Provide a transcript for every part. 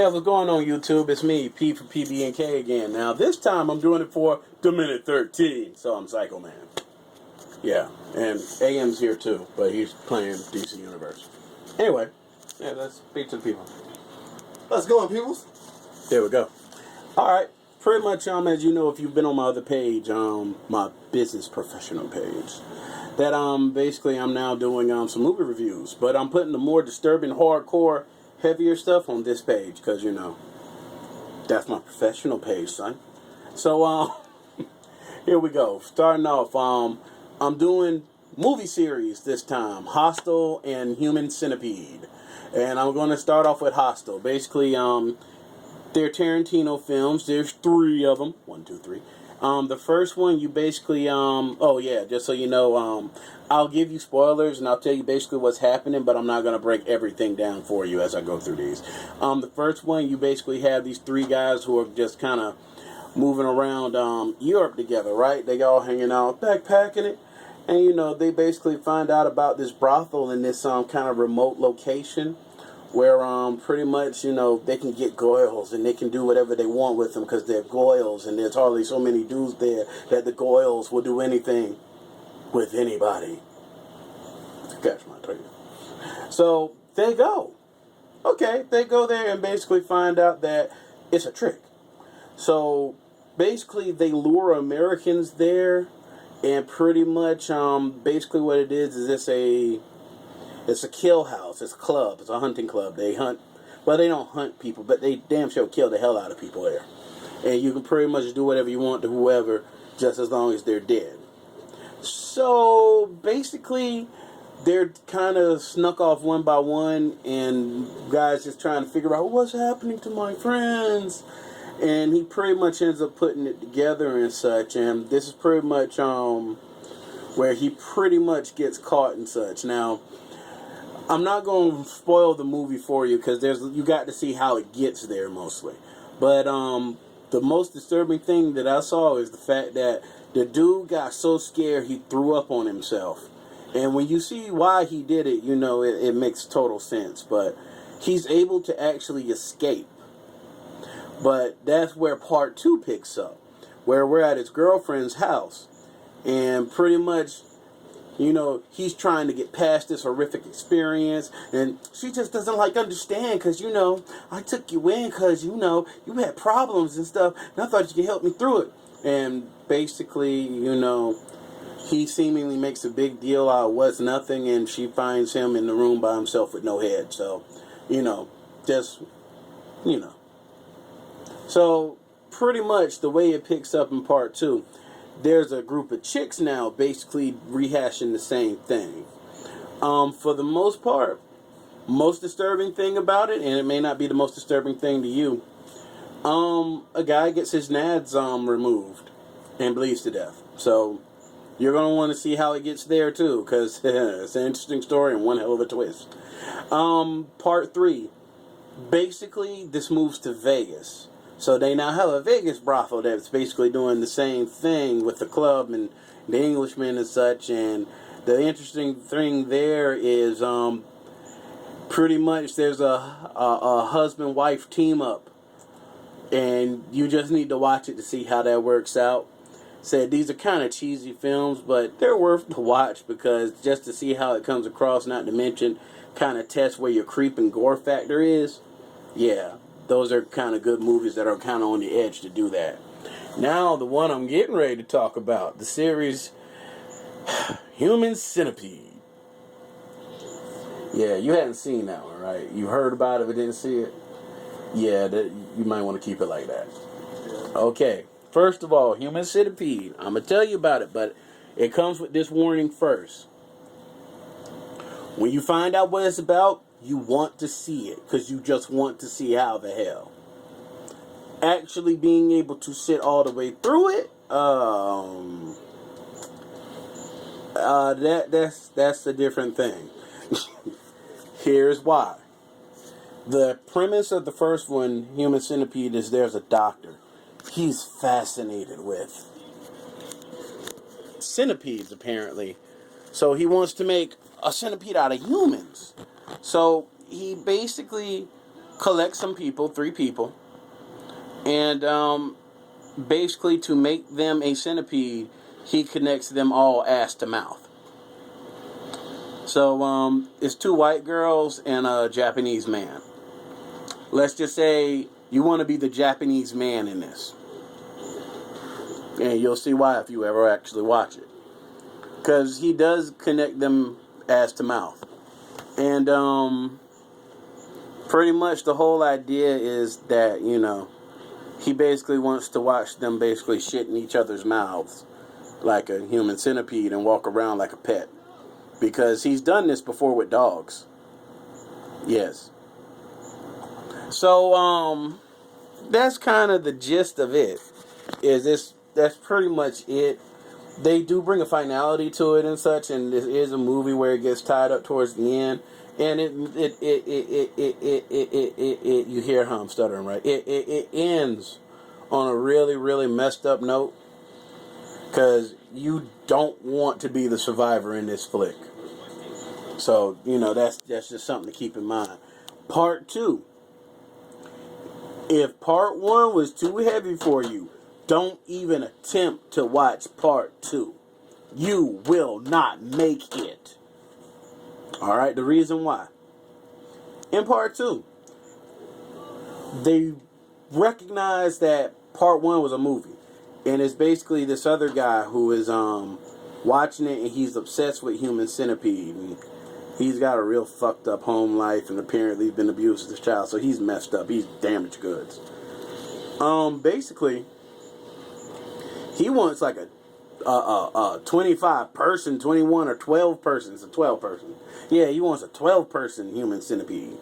Hey, what's going on YouTube? It's me, P for PB&K again. Now, this time I'm doing it for the minute 13, so I'm Psycho Man. Yeah, and AM's here too, but he's playing DC Universe. Anyway, yeah, let's speak to the people. Let's go, peoples. There we go. Alright, pretty much, as you know, if you've been on my other page, my business professional page, that, basically I'm now doing, some movie reviews, but I'm putting the more disturbing, hardcore, heavier stuff on this page, because, you know, that's my professional page, son. So, here we go. Starting off, I'm doing movie series this time, Hostel and Human Centipede. And I'm going to start off with Hostel. Basically, they're Tarantino films. There's 3 of them. 1, 2, 3. The first one, you basically, oh yeah, just so you know, I'll give you spoilers and I'll tell you basically what's happening, but I'm not going to break everything down for you as I go through these. The first one, you basically have these 3 guys who are just kind of moving around Europe together, right? They all hanging out, backpacking it. And, you know, they basically find out about this brothel in this kind of remote location where pretty much, you know, they can get goyles and they can do whatever they want with them because they're goyles, and there's hardly so many dudes there that the goyles will do anything with anybody. Catch my train. So they go. Okay, they go there and basically find out that it's a trick. So basically they lure Americans there, and pretty much basically what it is it's a kill house. It's a club. It's a hunting club. They hunt. Well, they don't hunt people, but they damn sure kill the hell out of people there. And you can pretty much do whatever you want to whoever, just as long as they're dead. So basically, they're kind of snuck off one by one, and guys just trying to figure out what's happening to my friends. And he pretty much ends up putting it together and such. And this is pretty much where he pretty much gets caught and such. Now, I'm not going to spoil the movie for you because you got to see how it gets there mostly. But the most disturbing thing that I saw is the fact that the dude got so scared he threw up on himself. And when you see why he did it, you know it makes total sense. But he's able to actually escape. But that's where part 2 picks up, where we're at his girlfriend's house. And pretty much, you know, he's trying to get past this horrific experience, and she just doesn't understand because, you know, I took you in because, you know, you had problems and stuff, and I thought you could help me through it. And basically, you know, he seemingly makes a big deal out of what's nothing, and she finds him in the room by himself with no head. So, you know, just, you know. So, pretty much the way it picks up in part 2, there's a group of chicks now basically rehashing the same thing. For the most part, most disturbing thing about it, and it may not be the most disturbing thing to you, a guy gets his nads removed and bleeds to death. So you're going to want to see how it gets there too, because it's an interesting story and one hell of a twist. Part 3, basically this moves to Vegas. So they now have a Vegas brothel that's basically doing the same thing with the club and the Englishmen and such. And the interesting thing there is pretty much there's a husband-wife team-up. And you just need to watch it to see how that works out. Said these are kind of cheesy films, but they're worth the watch because just to see how it comes across, not to mention kind of test where your creep and gore factor is. Yeah. Those are kind of good movies that are kind of on the edge to do that. Now, the one I'm getting ready to talk about, the series Human Centipede. Yeah, you hadn't seen that one, right? You heard about it but didn't see it? Yeah, you might want to keep it like that. Okay, first of all, Human Centipede. I'm going to tell you about it, but it comes with this warning first. When you find out what it's about, you want to see it because you just want to see how the hell. Actually being able to sit all the way through it, that's a different thing. Here's why. The premise of the first one, Human Centipede, is there's a doctor. He's fascinated with centipedes, apparently. So he wants to make a centipede out of humans. So he basically collects some people, 3 people, and basically to make them a centipede, he connects them all ass to mouth. So it's 2 white girls and a Japanese man. Let's just say you want to be the Japanese man in this. And you'll see why if you ever actually watch it. Because he does connect them ass to mouth. And pretty much the whole idea is that, he basically wants to watch them basically shit in each other's mouths like a human centipede and walk around like a pet. Because he's done this before with dogs. Yes. So, that's kind of the gist of it. That's pretty much it. They do bring a finality to it and such, and this is a movie where it gets tied up towards the end. And you hear how I'm stuttering, right? It ends on a really, really messed up note, because you don't want to be the survivor in this flick. So, that's just something to keep in mind. Part 2. If part 1 was too heavy for you, don't even attempt to watch part 2. You will not make it. Alright, the reason why. In part 2, they recognize that part 1 was a movie. And it's basically this other guy who is watching it, and he's obsessed with Human Centipede. And he's got a real fucked up home life, and apparently he's been abused as a child, so he's messed up. He's damaged goods. Basically, he wants like a 25 person, 21 or 12 person. It's a 12 person. Yeah, he wants a 12 person Human Centipede.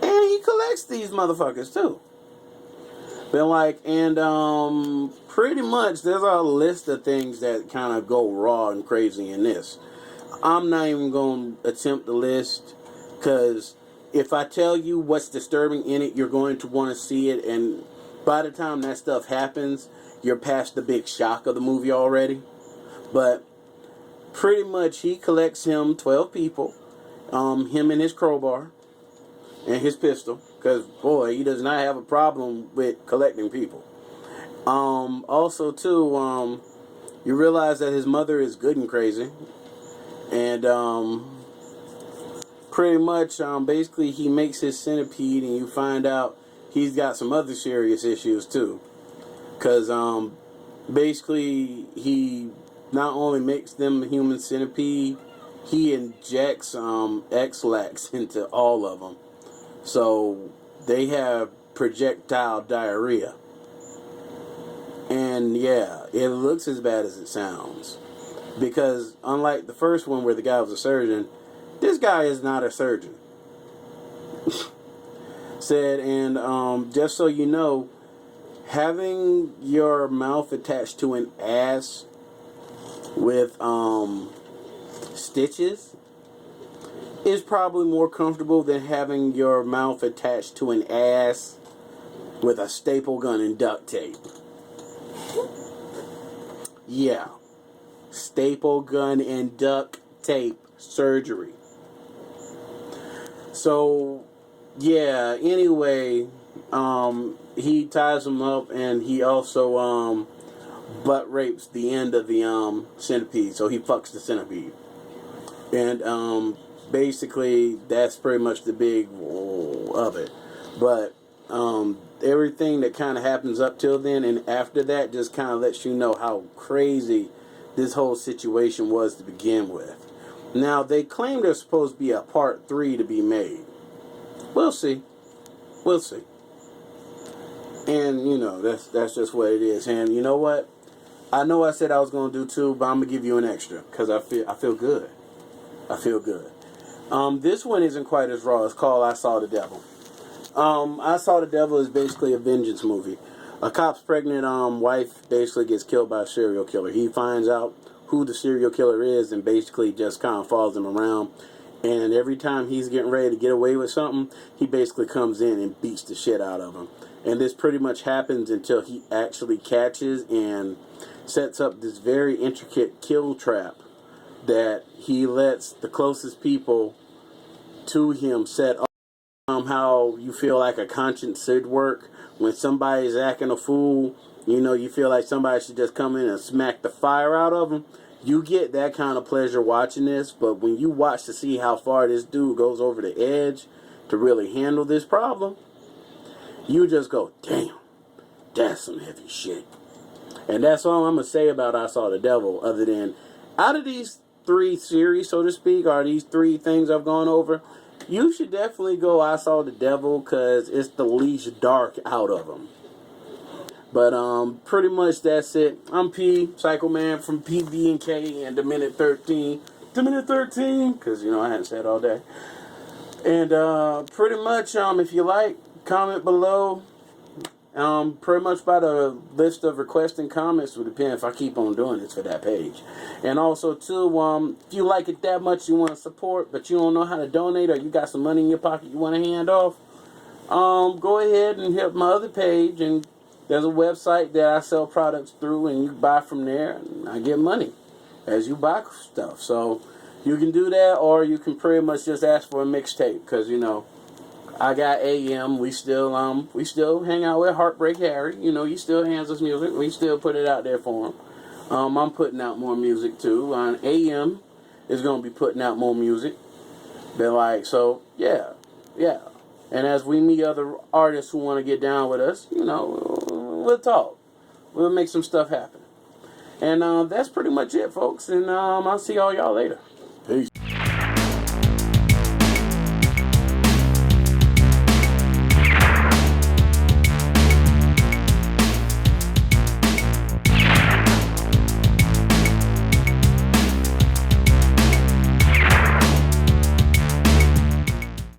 And he collects these motherfuckers too. Pretty much there's a list of things that kind of go raw and crazy in this. I'm not even going to attempt the list, because if I tell you what's disturbing in it, you're going to want to see it, and by the time that stuff happens, you're past the big shock of the movie already. But pretty much he collects him 12 people, him and his crowbar and his pistol, because boy, he does not have a problem with collecting people. Also too, you realize that his mother is good and crazy. And pretty much basically he makes his centipede, and you find out he's got some other serious issues too. Because basically he not only makes them a human centipede, he injects X-Lax into all of them. So they have projectile diarrhea. And yeah, it looks as bad as it sounds. Because unlike the first one where the guy was a surgeon, this guy is not a surgeon. Said, and just so you know, having your mouth attached to an ass with stitches is probably more comfortable than having your mouth attached to an ass with a staple gun and duct tape. Yeah. Staple gun and duct tape surgery. So, yeah, anyway, he ties him up, and he also butt rapes the end of the centipede. So he fucks the centipede. And basically that's pretty much the big of it. But everything that kind of happens up till then and after that just kind of lets you know how crazy this whole situation was to begin with. Now, they claim there's supposed to be a part 3 to be made. We'll see. We'll see. And, that's just what it is. And you know what? I know I said I was going to do 2, but I'm going to give you an extra, because I feel good. I feel good. This one isn't quite as raw. It's called I Saw the Devil. I Saw the Devil is basically a vengeance movie. A cop's pregnant wife basically gets killed by a serial killer. He finds out who the serial killer is and basically just kind of follows him around. And every time he's getting ready to get away with something, he basically comes in and beats the shit out of him. And this pretty much happens until he actually catches and sets up this very intricate kill trap that he lets the closest people to him set up how you feel like a conscience should work when somebody's acting a fool. You feel like somebody should just come in and smack the fire out of them. You get that kind of pleasure watching this, but when you watch to see how far this dude goes over the edge to really handle this problem, you just go, damn, that's some heavy shit. And that's all I'm going to say about I Saw the Devil, other than out of these 3 series, so to speak, or these 3 things I've gone over, you should definitely go I Saw the Devil because it's the least dark out of them. But pretty much that's it. I'm P, Psycho Man from PB&K and the Minute 13. The Minute 13, because, I hadn't said all day. And pretty much, if you like, comment below. Pretty much by the list of requesting comments would depend if I keep on doing this for that page. And also, too, if you like it that much you want to support, but you don't know how to donate or you got some money in your pocket you want to hand off, go ahead and hit my other page, and there's a website that I sell products through, and you buy from there, and I get money as you buy stuff. So you can do that, or you can pretty much just ask for a mixtape, because, I got AM. We still hang out with Heartbreak Harry. He still hands us music. We still put it out there for him. I'm putting out more music too. AM is gonna be putting out more music. Yeah. And as we meet other artists who want to get down with us, we'll talk. We'll make some stuff happen. And that's pretty much it, folks. And I'll see all y'all later.